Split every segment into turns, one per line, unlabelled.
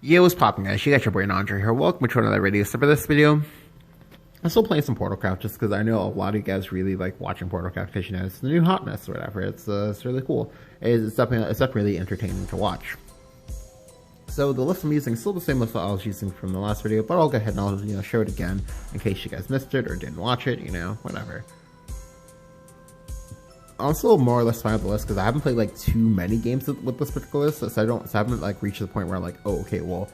Yo, what's poppin', guys? You got your boy Andre here. Welcome to another video. So for this video, I'm still playing some portalcraft just because I know a lot of you guys really like watching portalcraft because you know it's the new hotness or whatever. It's really cool. It's definitely really entertaining to watch. So the list I'm using is still the same list that I was using from the last video, but I'll go ahead and I'll show it again in case you guys missed it or didn't watch it. You know, whatever. I'm still more or less fine with the list because I haven't played like too many games with this particular list, so I haven't like reached the point where I'm like, oh, okay, well,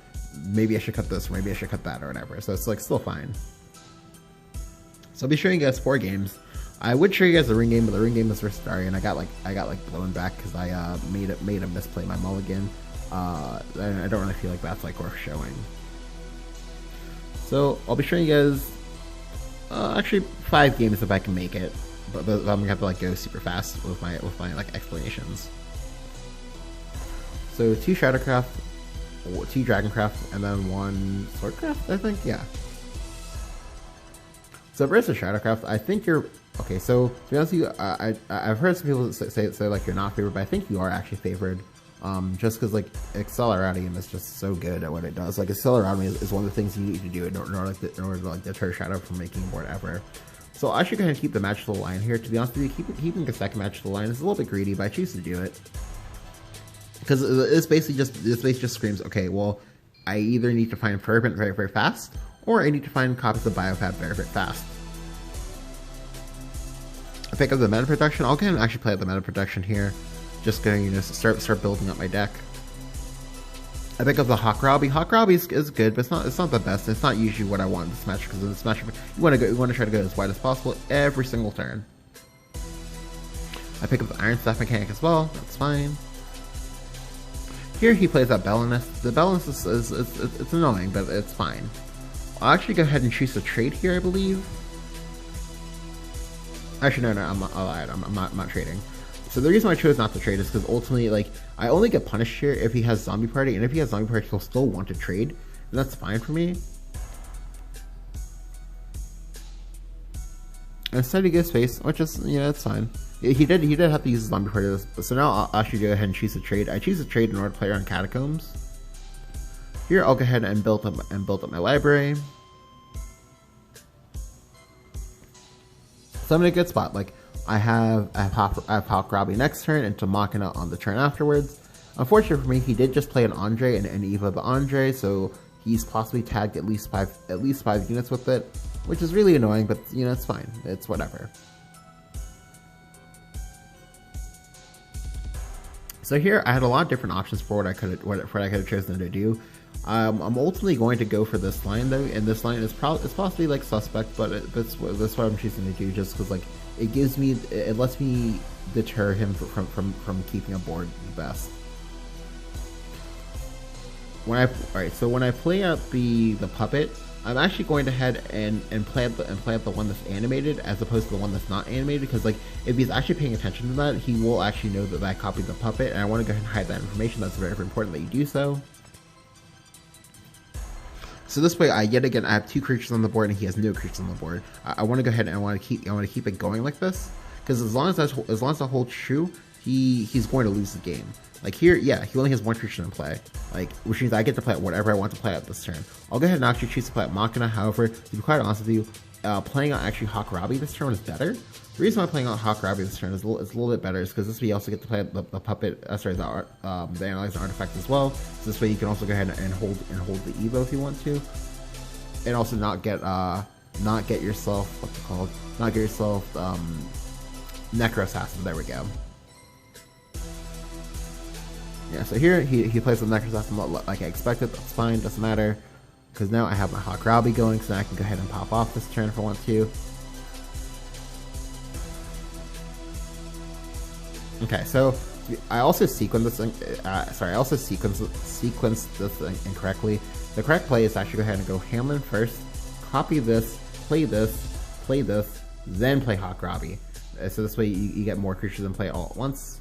maybe I should cut this or maybe I should cut that or whatever. So it's like still fine. So I'll be showing you guys 4 games. I would show you guys the ring game, but the ring game was versus Dari, and I got blown back because I made a misplay my mulligan. And I don't really feel like that's like worth showing. So I'll be showing you guys actually 5 games if I can make it. But I'm gonna have to like go super fast with my like explanations. So 2 Shadowcraft, 2 Dragoncraft, and then 1 Swordcraft, I think. Yeah. So versus Shadowcraft, I think you're okay. So to be honest with you, I've heard some people say like you're not favored, but I think you are actually favored. Just because like Acceleratium is just so good at what it does. Like Acceleratium is one of the things you need to do in order to deter Shadow from making board ever. So I should go ahead and keep the match to the line here. To be honest with you, keeping the second match to the line is a little bit greedy, but I choose to do it because this basically just screams, okay, well, I either need to find Fervent very, very fast, or I need to find copies of Biofab very, very fast. I pick up the Meta Protection. I'll go ahead and actually play out the Meta Protection here. Just going to start building up my deck. I pick up the Hawk Robbie. Hawk Robbie is good, but it's not the best. It's not usually what I want in this match because in this match you want to try to go as wide as possible every single turn. I pick up the Iron Staff mechanic as well. That's fine. Here he plays that Bellinus. The Bellinus it's annoying, but it's fine. I'll actually go ahead and choose a trade here, I believe. Actually, no, I'm not trading. So the reason I chose not to trade is because ultimately, like, I only get punished here if he has Zombie Party, and if he has Zombie Party, he'll still want to trade, and that's fine for me. Instead he gets face, which is, you know, it's fine. He did have to use Zombie Party, so now I'll actually go ahead and choose a trade. I choose a trade in order to play around Catacombs. Here I'll go ahead and build up my library. So I'm in a good spot. Like, I have Hawk Robbie next turn and to Machina on the turn afterwards. Unfortunately for me, he did just play an Andre and Eva the Andre, so he's possibly tagged at least five units with it, which is really annoying. But you know, it's fine. It's whatever. So here I had a lot of different options for what I could have chosen to do. I'm ultimately going to go for this line though, and this line is possibly like suspect, but that's what I'm choosing to do just because like it lets me deter him from keeping a board the best. When I play out the puppet, I'm actually going to head and play out the one that's animated as opposed to the one that's not animated, because like if he's actually paying attention to that, he will actually know that I copied the puppet, and I want to go ahead and hide that information. That's very, very important that you do so. So this way, yet again, I have 2 creatures on the board, and he has no creatures on the board. I want to go ahead and I want to keep it going like this, because as long as that holds true, he's going to lose the game. Like here, yeah, he only has 1 creature in play, like which means I get to play whatever I want to play out this turn. I'll go ahead and actually choose to play out Machina. However, to be quite honest with you, playing out actually Hawk Robbie this turn is better. The reason why playing out Hawk Robbie this turn is a little bit better is because this way you also get to play the puppet, the Analyzer Artifact as well. So this way you can also go ahead and hold the Evo if you want to, and also not get yourself Necro Assassin. There we go. Yeah, so here he plays the Necro Assassin like I expected. That's fine, doesn't matter, because now I have my Hawk Robbie going, so I can go ahead and pop off this turn if I want to. Okay, so I also sequenced this incorrectly. The correct play is to actually go ahead and go Hamlin first, copy this, play this, then play Hawk Robbie. So this way you get more creatures in play all at once.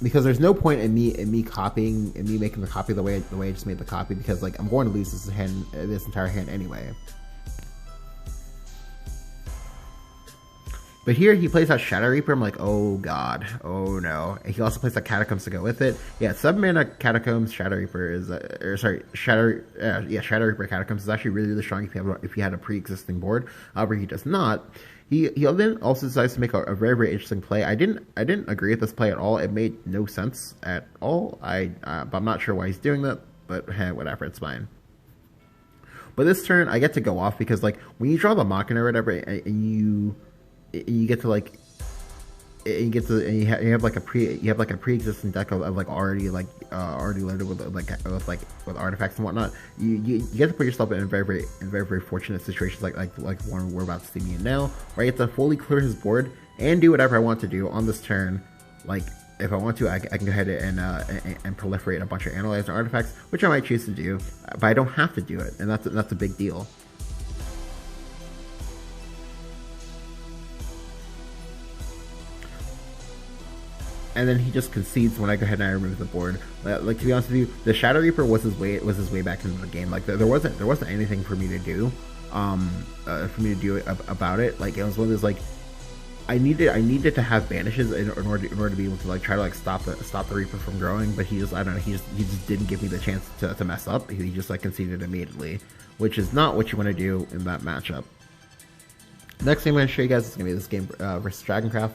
Because there's no point in me making the copy the way I just made the copy, because like I'm going to lose this entire hand anyway. But here he plays out Shadow Reaper. I'm like, oh god, oh no. And he also plays out Catacombs to go with it. Yeah, 7 mana Catacombs Shadow Reaper is, Shadow Reaper Catacombs is actually really strong if you had a pre-existing board. However, he does not. He then also decides to make a very interesting play. I didn't agree with this play at all. It made no sense at all. But I'm not sure why he's doing that. But hey, whatever, it's fine. But this turn I get to go off because like when you draw the Machina or whatever, and you get to like, you have like a pre-existing deck of like already loaded with artifacts and whatnot. You get to put yourself in very fortunate situations like one we're about to see me in now, where I get to fully clear his board and do whatever I want to do on this turn. Like if I want to, I can go ahead and proliferate a bunch of analyzer artifacts, which I might choose to do, but I don't have to do it, and that's a big deal. And then he just concedes when I go ahead and I remove the board. Like to be honest with you, the Shadow Reaper was his way back into the game. Like there wasn't anything for me to do, about it. Like it was one of those like I needed to have banishes in order to be able to like try to like stop the Reaper from growing. But he just didn't give me the chance to mess up. He just like conceded immediately, which is not what you want to do in that matchup. Next thing I'm going to show you guys is going to be this game versus Dragoncraft.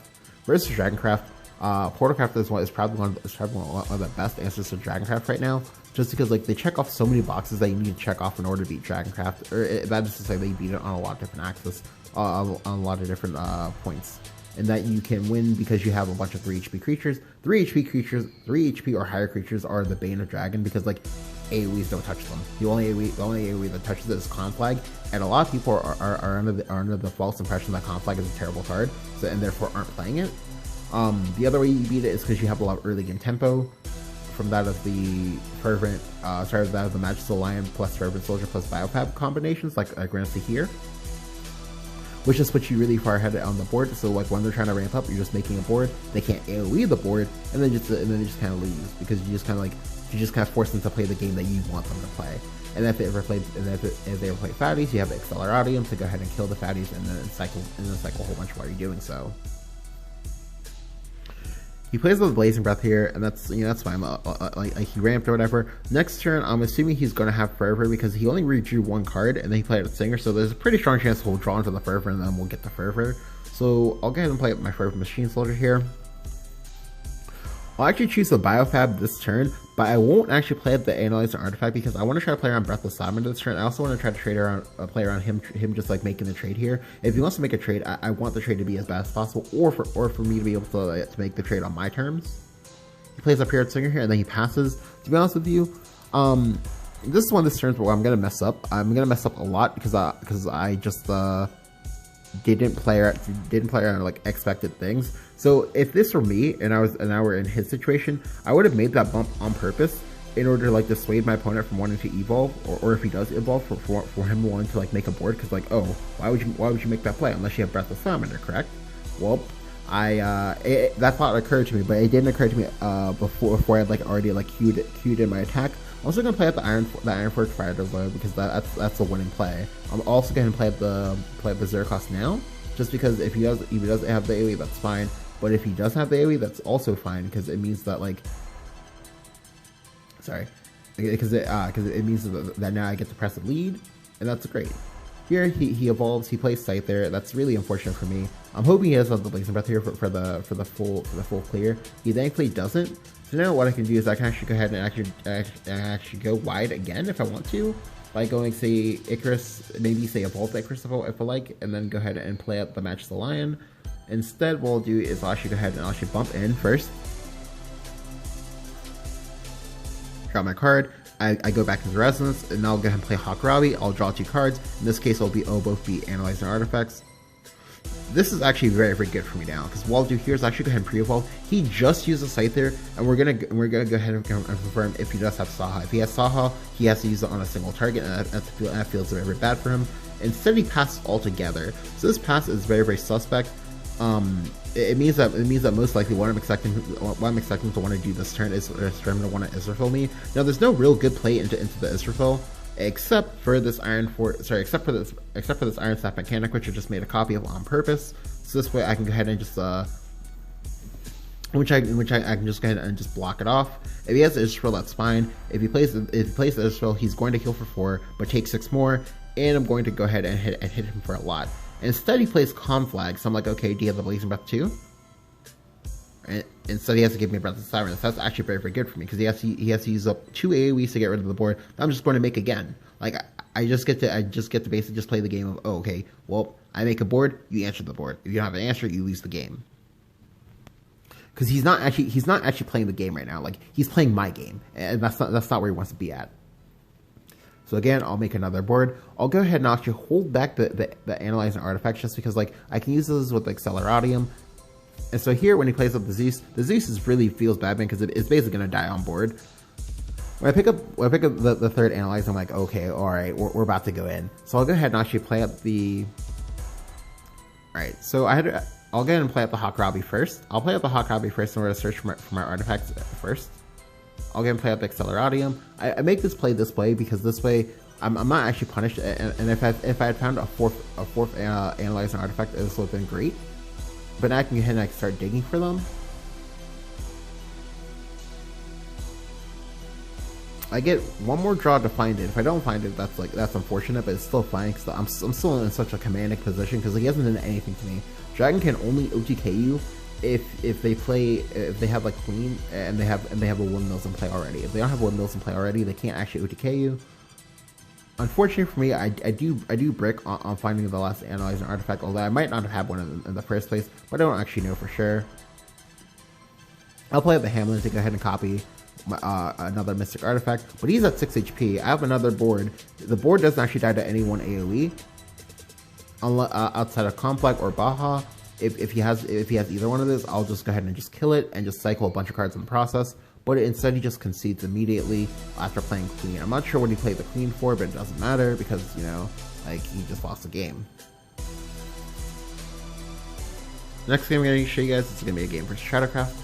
Portalcraft is probably one of the best answers to Dragoncraft right now, just because like they check off so many boxes that you need to check off in order to beat Dragoncraft, or that is to say they beat it on a lot of different axes, on a lot of different points, and that you can win because you have a bunch of 3 HP creatures. 3 HP or higher creatures are the bane of Dragon because like AoEs don't touch them. The only AoE that touches it is Conflag, and a lot of people are under the false impression that Conflag is a terrible card, and therefore aren't playing it. The other way you beat it is because you have a lot of early game tempo from that of the Fervent, that of the Magical Lion plus Fervent Soldier plus Biopap combinations, like we're gonna see here, which just puts you really far ahead on the board. So like when they're trying to ramp up, you're just making a board, they can't AoE the board, and then just kind of lose because you just kind of force them to play the game that you want them to play. And if they ever play fatties, you have Acceleratium to go ahead and kill the fatties, and then cycle a whole bunch while you're doing so. He plays with Blazing Breath here, and that's fine. Like he ramped or whatever. Next turn, I'm assuming he's going to have Fervor because he only redrew 1 card, and then he played a Singer, so there's a pretty strong chance we'll draw into the Fervor, and then we'll get the Fervor. So I'll go ahead and play my Fervor Machine Soldier here. I'll actually choose the Biofab this turn, but I won't actually play the Analyzer Artifact because I want to try to play around Breathless Salamander this turn. I also want to try to play around him just like making the trade here. If he wants to make a trade, I want the trade to be as bad as possible, or for me to be able to make the trade on my terms. He plays up here at Singer here, and then he passes. To be honest with you, this is one of the turns where I'm gonna mess up. I'm gonna mess up a lot because I just didn't play around like expected things. So if this were me and I were in his situation, I would have made that bump on purpose in order to like dissuade my opponent from wanting to evolve, or if he does evolve, for him wanting to like make a board, because like, oh, why would you make that play unless you have Breathless Salamander, correct? Well, that thought occurred to me, but it didn't occur to me before I had like already like queued in my attack. I'm also gonna play at the Iron Forge Fire Devour because that's a winning play. I'm also gonna play at the Zerkos now, just because if he doesn't have the AoE, that's fine. But if he does have the AoE, that's also fine because it means that like, because it means that now I get to press a lead, and that's great. Here he evolves, he plays Scythe there. That's really unfortunate for me. I'm hoping he does have the Blazing Breath here for the full clear. He thankfully doesn't. So now what I can do is I can actually go ahead and actually go wide again if I want to, by going say Icarus, maybe say Evolve Icarus if I like, and then go ahead and play out the Match the Lion. Instead, what I'll do is I'll actually go ahead and I'll actually bump in first. Draw my card. I go back into Resonance, and now I'll go ahead and play Hakurami. I'll draw 2 cards. In this case, it'll both be Analyzing Artifacts. This is actually very, very good for me now, because what I'll do here is actually go ahead and pre-evolve. He just used a Scyther, and we're gonna go ahead and confirm if he does have Saha. If he has Saha, he has to use it on a single target, and that feels very, very bad for him. Instead, he passed altogether. So this pass is very, very suspect. It means that most likely what I'm expecting to want to do this turn is for him to want to Israfil me. Now, there's no real good play into the Israfil. except for this except for this iron staff mechanic, which I just made a copy of on purpose. So this way I can go ahead and just which I can just go ahead and just block it off. If he has the Israel, that's fine. If he plays the Israel, he's going to heal for 4, but take 6 more, and I'm going to go ahead and hit him for a lot. Instead, he plays Conflag, so I'm like, okay, do you have the Blazing Breath too? And instead, he has to give me a Breath of Sirens. That's actually very, very good for me, because he has to use up 2 AoEs to get rid of the board that I'm just going to make again. Like, I just get to basically just play the game of, oh, okay, well, I make a board, you answer the board. If you don't have an answer, you lose the game. Because he's not actually playing the game right now. Like, he's playing my game, and that's not where he wants to be at. So again, I'll make another board. I'll go ahead and actually hold back the analyzing artifacts, just because like I can use those with like Celeratium. And so here, when he plays up the Zeus really feels bad, man, because it's basically gonna die on board. When I pick up the third analyzer, I'm like, okay, all right, we're about to go in. So I'll go ahead and actually play up the. All right, so I'll go ahead and play up the Hakrabi first. I'll play up the Hakrabi first in order to search for my artifacts first. I'll go ahead and play up Acceleratium. I make this play because this way I'm not actually punished. And if I had found a fourth analyzing artifact, this would have been great. But now I can go ahead and start digging for them. I get one more draw to find it. If I don't find it, that's unfortunate, but it's still fine because I'm still in such a commanding position because he hasn't done anything to me. Dragon can only OTK you if they have like Queen and they have a Windmills in play already. If they don't have Windmills in play already, they can't actually OTK you. Unfortunately for me, I do brick on finding the last analyzing artifact, although I might not have had one in the first place, but I don't actually know for sure. I'll play up the Hamlin to go ahead and copy another Mystic Artifact, but he's at 6 HP. I have another board. The board doesn't actually die to any one AoE, outside of Complex or Baja. If he has either one of those, I'll just go ahead and just kill it and just cycle a bunch of cards in the process. But instead, he just concedes immediately after playing Queen. I'm not sure what he played the Queen for, but it doesn't matter because, you know, like, he just lost the game. Next game I'm going to show you guys is going to be a game for Shadowverse.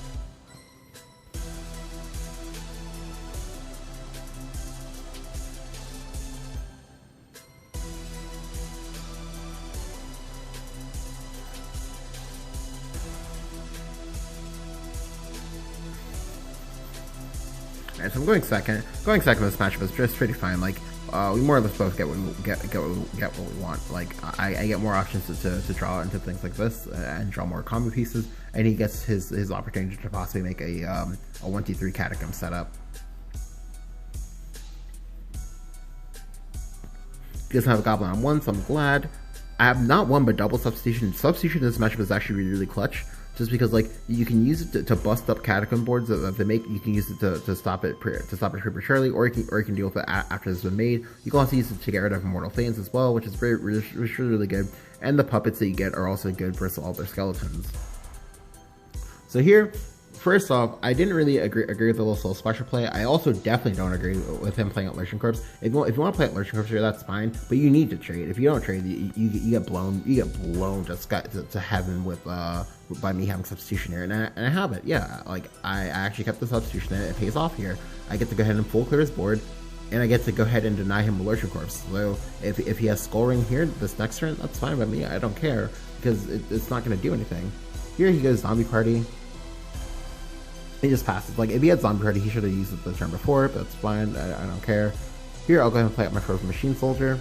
Alright, so I'm going second. Going second in this matchup is just pretty fine. Like, we more or less both get what we want. Like, I get more options to draw into things like this and draw more combo pieces, and he gets his opportunity to possibly make a 1-2-3 Catacomb setup. He doesn't have a Goblin on 1, so I'm glad. I have not one but double substitution. Substitution in this matchup is actually really, really clutch. Just because, like, you can use it to bust up Catacomb boards that they make. You can use it to stop it prematurely, or you can deal with it after it's been made. You can also use it to get rid of Immortal Thanes as well, which is really good. And the puppets that you get are also good versus all their skeletons. So here, first off, I didn't really agree with the little soul special play. I also definitely don't agree with him playing at Lurching Corpse. If you want to play at Lurching Corpse here, that's fine. But you need to trade. If you don't trade, you get blown. You get blown to heaven with by me having substitution here, and I have it. Yeah, like I actually kept the substitution, and it pays off here. I get to go ahead and full clear his board, and I get to go ahead and deny him a Lurching Corpse. So if he has Skull Ring here this next turn, that's fine by me. I don't care because it's not going to do anything. Here he goes Zombie Party. He just passes. Like, if he had Zombie Party, he should have used it the turn before, but that's fine. I don't care. Here, I'll go ahead and play up my Frozen Machine Soldier.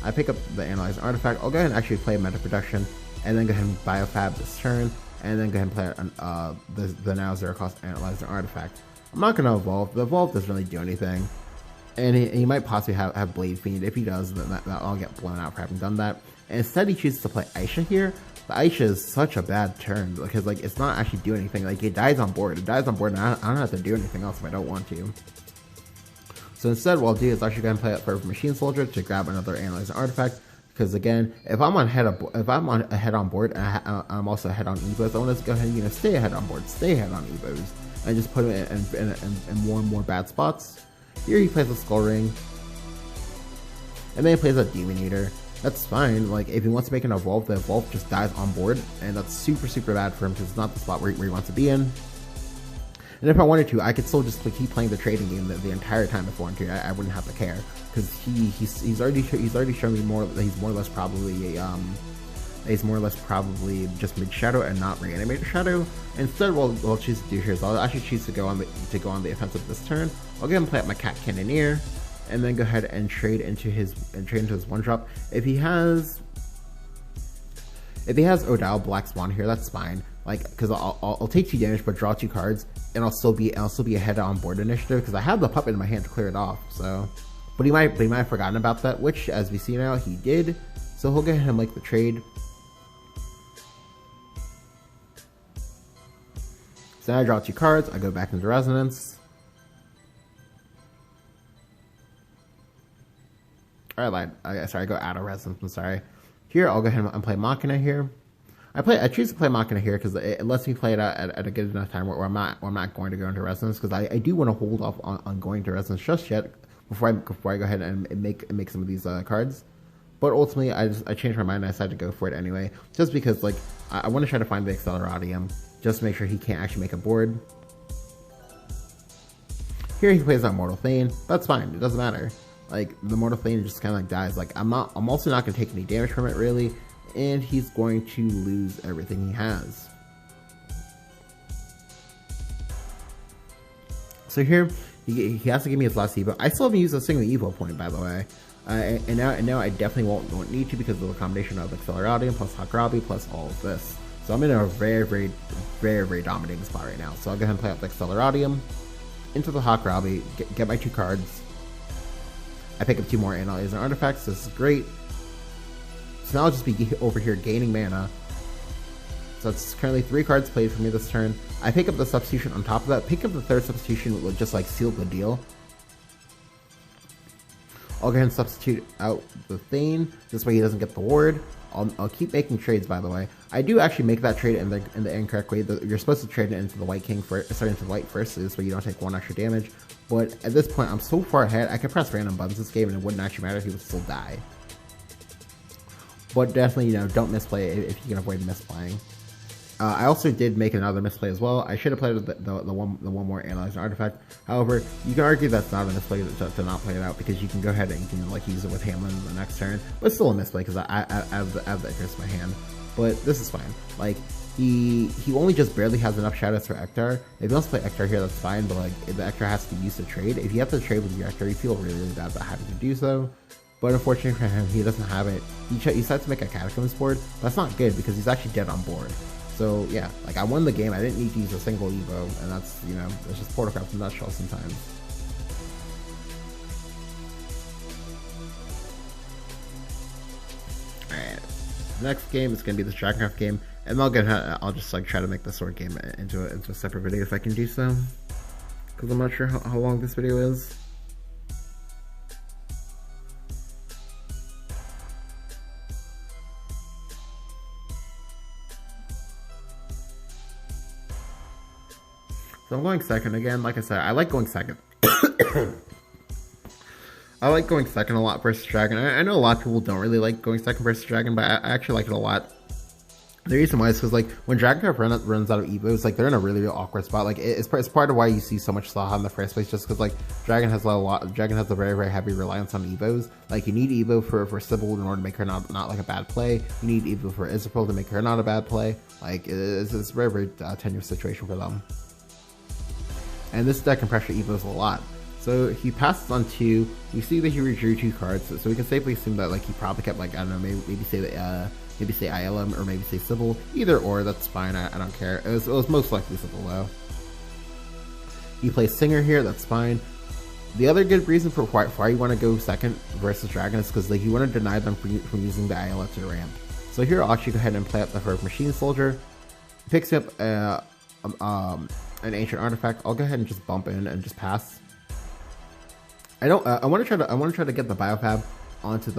I pick up the Analyzing Artifact. I'll go ahead and actually play Meta Production, and then go ahead and Biofab this turn, and then go ahead and play the now 0 cost Analyzing Artifact. I'm not going to Evolve. The Evolve doesn't really do anything. And he might possibly have Blade Fiend. If he does, then I'll get blown out for having done that. And instead, he chooses to play Aisha here. The Aisha is such a bad turn because, like, it's not actually doing anything. Like, it dies on board. It dies on board, and I don't have to do anything else if I don't want to. So instead, what I'll do is actually go and play up for Machine Soldier to grab another Analyzing Artifact. Because again, if I'm ahead on board, and I'm also ahead on Ebos, I want to go ahead and stay ahead on board, stay ahead on Ebos, and just put him in more and more bad spots. Here he plays a Skull Ring, and then he plays a Demon Eater. That's fine. Like, if he wants to make an Evolve, the Evolve just dies on board, and that's super bad for him because it's not the spot where he wants to be in. And if I wanted to, I could still just keep playing the trading game the entire time if I wanted to. I wouldn't have to care, because he's already shown me more that he's more or less probably a he's more or less probably just mid shadow and not reanimator shadow. Instead, what I'll choose to do here is I'll actually choose to go on the offensive this turn. I'll go ahead and play up my cat cannoneer, and then go ahead and trade into his one drop. If he has Odile Black Swan here, that's fine. Like, because I'll take 2 damage but draw 2 cards, and I'll still be ahead on board initiative because I have the puppet in my hand to clear it off. So, but he might have forgotten about that, which as we see now he did. So he'll go ahead and make the trade. So now I draw 2 cards. I go back into Resonance. I go out of Resonance. I'm sorry. Here I'll go ahead and play Machina here. I choose to play Machina here because it lets me play it at a good enough time where I'm not going to go into Resonance, because I do want to hold off on going to Resonance just yet before I go ahead and make some of these cards. But ultimately, I changed my mind and I decided to go for it anyway, just because like I want to try to find the Acceleratium just to make sure he can't actually make a board. Here he plays on Mortal Thane. That's fine. It doesn't matter. Like, the Mortal Thane just kind of like dies. Like, I'm also not going to take any damage from it really, and he's going to lose everything he has. So here he has to give me his last Evo. I still haven't used a single Evo point, by the way. And now I definitely won't need to, because of the combination of Acceleratium plus Hakrabi plus all of this. So I'm in a very dominating spot right now. So I'll go ahead and play out the Acceleratium into the Hakrabi, get my 2 cards. I pick up 2 more Analyzer and Artifacts. This is great. So now I'll just be over here gaining mana. So it's currently 3 cards played for me this turn. I pick up the substitution on top of that. Pick up the 3rd substitution will just like seal the deal. I'll go ahead and substitute out the Thane. This way he doesn't get the ward. I'll keep making trades, by the way. I do actually make that trade in the incorrect way. You're supposed to trade it into the White King first, into the White first, so this way you don't take 1 extra damage. But at this point, I'm so far ahead, I could press random buttons this game and it wouldn't actually matter, he would still die. But definitely, don't misplay it if you can avoid misplaying. I also did make another misplay as well. I should have played the one more Analyzer Artifact. However, you can argue that's not a misplay to not play it out, because you can go ahead and you can like use it with Hamlin the next turn. But still a misplay because I have the Icarus in my hand. But this is fine. Like, he only just barely has enough shadows for Ektar. If he wants to play Ektar here, that's fine. But like, the Ektar has to be used to trade. If you have to trade with your Ektar, you feel really bad about having to do so. But unfortunately for him, he doesn't have it. He decides to make a Catacombs board. That's not good because he's actually dead on board. So yeah, like I won the game. I didn't need to use a single Evo, and that's, it's just portalcraft in a nutshell sometimes. Alright, next game is gonna be this Dragoncraft game, and I'll just like try to make the sword game into a separate video if I can do so, because I'm not sure how long this video is. So I'm going second again. Like I said, I like going second. I like going second a lot versus Dragon. I know a lot of people don't really like going second versus Dragon, but I actually like it a lot. The reason why is because like when Dragoncraft runs out of Evos, like they're in a really awkward spot. Like it's part of why you see so much Saha in the first place, just because like Dragon has a very heavy reliance on Evos. Like you need Evo for Sybil in order to make her not like a bad play. You need Evo for Isabel to make her not a bad play. Like it's a very tenuous situation for them. And this deck can pressure Evos a lot. So he passes on 2. We see that he redrew 2 cards, so we can safely assume that like he probably kept like, I don't know, maybe say ILM or maybe say Sybil. Either or, that's fine. I don't care. It was most likely Sybil though. He plays Singer here. That's fine. The other good reason for why you want to go second versus Dragon is because like you want to deny them from using the ILM to ramp. So here I'll actually go ahead and play up the Heroic Machine Soldier. Picks up an Ancient Artifact. I'll go ahead and just bump in and just pass. I want to try to get the Biofab onto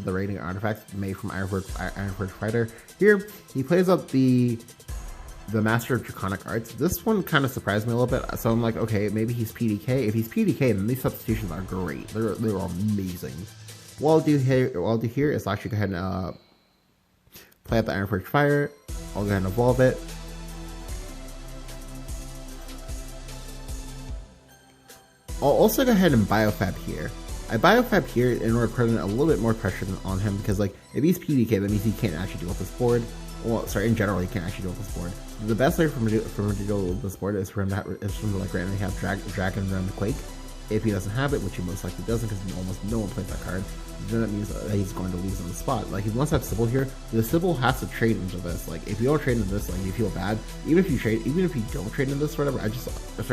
the rating artifacts made from Ironforge Fighter. Here he plays up the Master of Draconic Arts. This one kind of surprised me a little bit. So I'm like, okay, maybe he's PDK. If he's PDK, then these substitutions are great. They're amazing. What I'll do here is actually go ahead and play out the Ironforge Fire. I'll go ahead and evolve it. I'll also go ahead and biofab here. I biofab here in order to put in a little bit more pressure on him, because like if he's PDK, that means he can't actually deal with this board. Well, sorry, in general, he can't actually deal with this board. The best way for him to deal with this board is for him to like randomly have Dragon Run Quake. If he doesn't have it, which he most likely doesn't, because almost no one plays that card, then that means that he's going to lose on the spot. Like, if he wants to have Sybil here, the Sybil has to trade into this. Like, if you don't trade into this, like, you feel bad. Even if you don't trade into this or whatever,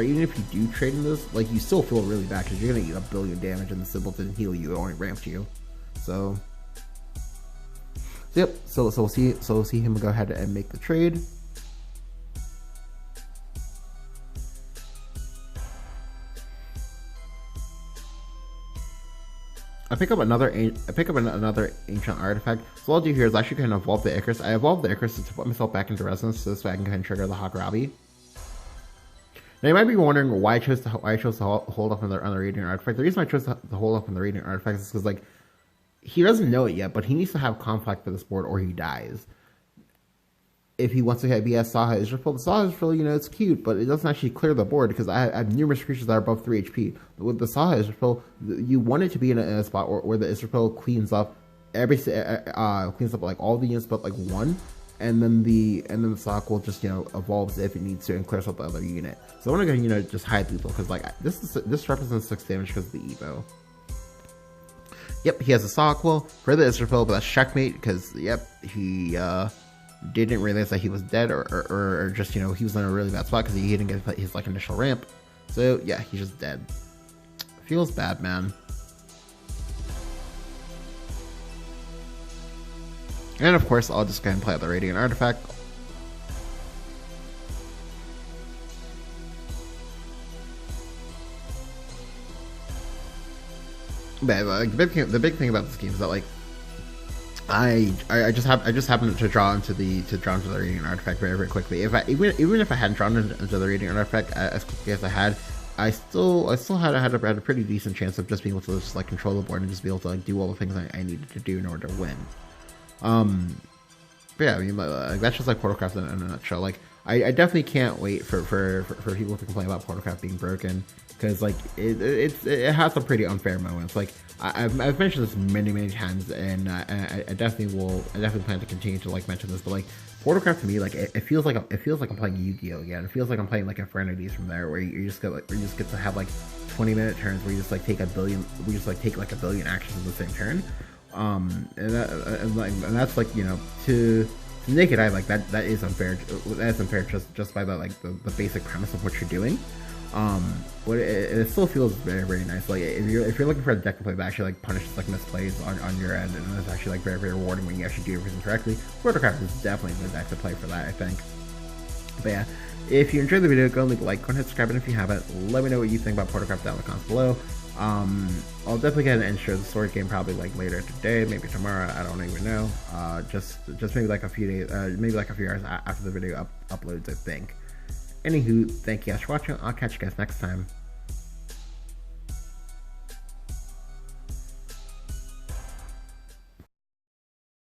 even if you do trade into this, like, you still feel really bad, because you're going to eat 1 billion damage, and the Sybil didn't heal you, it only ramped you. So, yep, so we'll see him go ahead and make the trade. I pick up another ancient artifact. So what I'll do here is actually kind of evolve the Icarus. I evolved the Icarus to put myself back into resonance, so this way I can kind of trigger the Hakrabi. Now you might be wondering why I chose to hold up on the Radiant artifact. The reason I chose to hold up on the Radiant artifact is because like he doesn't know it yet, but he needs to have conflict for this board or he dies. If he wants to have BS Saha Israfil, the Saha Israfil, you know, it's cute, but it doesn't actually clear the board because I have numerous creatures that are above 3 HP. With the Saha Israfil, you want it to be in a spot where the Israfil cleans up like all the units but like one, and then the Saha will just, you know, evolves if it needs to and clears up the other unit. So I want to go, you know, just hide lethal because like this represents 6 damage because of the Evo. Yep, he has a Saha for the Israfil, but that's checkmate because yep, he didn't realize that he was dead or just, you know, he was in a really bad spot because he didn't get his like initial ramp. So yeah, he's just dead. Feels bad, man. And of course, I'll just go ahead and play out the Radiant artifact. But like, the big thing about this game is that like I just happened to draw into the Radiant artifact very quickly. Even if I hadn't drawn into the Radiant artifact as quickly as I had, I still had a pretty decent chance of just being able to just like control the board and just be able to like do all the things I needed to do in order to win. But yeah, I mean, like, that's just like portalcraft in a nutshell. Like I definitely can't wait for people to complain about portalcraft being broken, because like it has some pretty unfair moments. Like I've mentioned this many times, and I definitely plan to continue to like mention this. But like portalcraft to me, like it feels like I'm playing Yu-Gi-Oh again. It feels like I'm playing like Infernities from there, where you just get to have like 20-minute turns where you just like take 1 billion, take like 1 billion actions in the same turn. And that's like, you know, to naked eye, like that is unfair. That's unfair just by the like the basic premise of what you're doing. But it still feels very nice. Like if you're looking for a deck to play that actually like punishes like misplays on your end, and it's actually like very rewarding when you actually do everything correctly, portalcraft is definitely the deck to play for that, I think. But yeah, if you enjoyed the video, go and leave a like, go and hit subscribe, and if you haven't, let me know what you think about portalcraft down in the comments below. I'll definitely get and share the story game probably like later today, maybe tomorrow, I don't even know. Just maybe like a few days, maybe like a few hours after the video uploads, I think. Anywho, thank you guys for watching. I'll catch you guys next time.